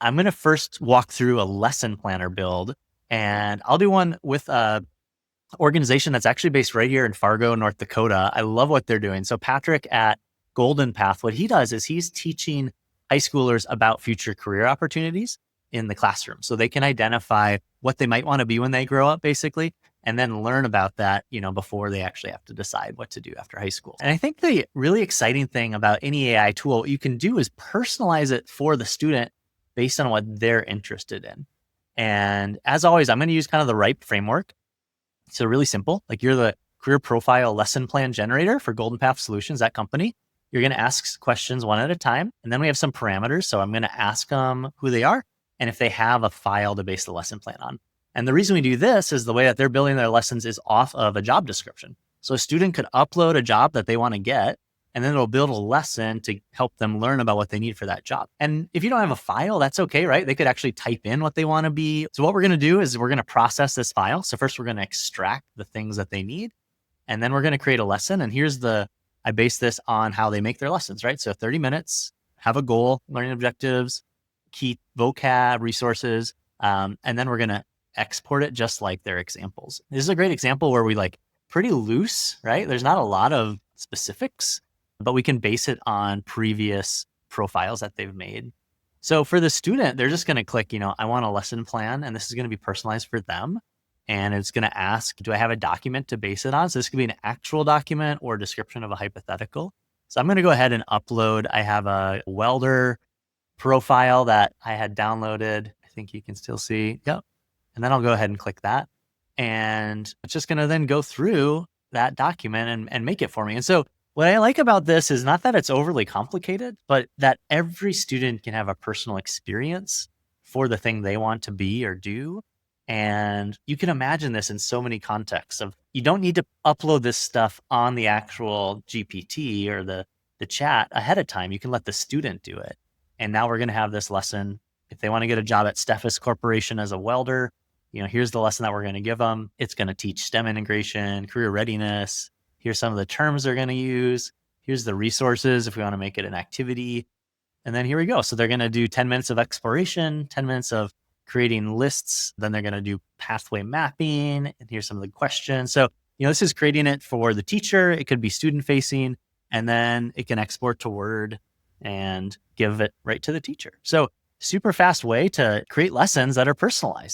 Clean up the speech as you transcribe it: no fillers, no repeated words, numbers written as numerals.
I'm going to first walk through a lesson planner build, and I'll do one with a organization that's actually based right here in Fargo, North Dakota. I love what they're doing. So Patrick at Golden Path, what he does is he's teaching high schoolers about future career opportunities in the classroom. So they can identify what they might want to be when they grow up, basically, and then learn about that, before they actually have to decide what to do after high school. And I think the really exciting thing about any AI tool, what you can do is personalize it for the student based on what they're interested in. And as always, I'm going to use kind of the RIPE framework. So really simple, like you're the career profile lesson plan generator for Golden Path Solutions, that company. You're going to ask questions one at a time. And then we have some parameters. So I'm going to ask them who they are and if they have a file to base the lesson plan on. And the reason we do this is the way that they're building their lessons is off of a job description. So a student could upload a job that they want to get, and then it'll build a lesson to help them learn about what they need for that job. And if you don't have a file, that's okay, right? They could actually type in what they want to be. So what we're going to do is we're going to process this file. So first we're going to extract the things that they need, and then we're going to create a lesson. And I base this on how they make their lessons, right? So 30 minutes, have a goal, learning objectives, key vocab, resources, and then we're going to export it just like their examples. This is a great example where we pretty loose, right? There's not a lot of specifics, but we can base it on previous profiles that they've made. So for the student, they're just going to click, I want a lesson plan, and this is going to be personalized for them. And it's going to ask, do I have a document to base it on? So this could be an actual document or a description of a hypothetical. So I'm going to go ahead and upload. I have a welder profile that I had downloaded. I think you can still see. Yep. And then I'll go ahead and click that. And it's just going to then go through that document and make it for me. And so what I like about this is not that it's overly complicated, but that every student can have a personal experience for the thing they want to be or do. And you can imagine this in so many contexts of you don't need to upload this stuff on the actual GPT or the chat ahead of time. You can let the student do it. And now we're going to have this lesson. If they want to get a job at Steffes Corporation as a welder, here's the lesson that we're going to give them. It's going to teach STEM integration, career readiness. Here's some of the terms they're going to use. Here's the resources if we want to make it an activity. And then here we go. So they're going to do 10 minutes of exploration, 10 minutes of creating lists. Then they're going to do pathway mapping. And here's some of the questions. So, this is creating it for the teacher. It could be student facing, and then it can export to Word and give it right to the teacher. So super fast way to create lessons that are personalized.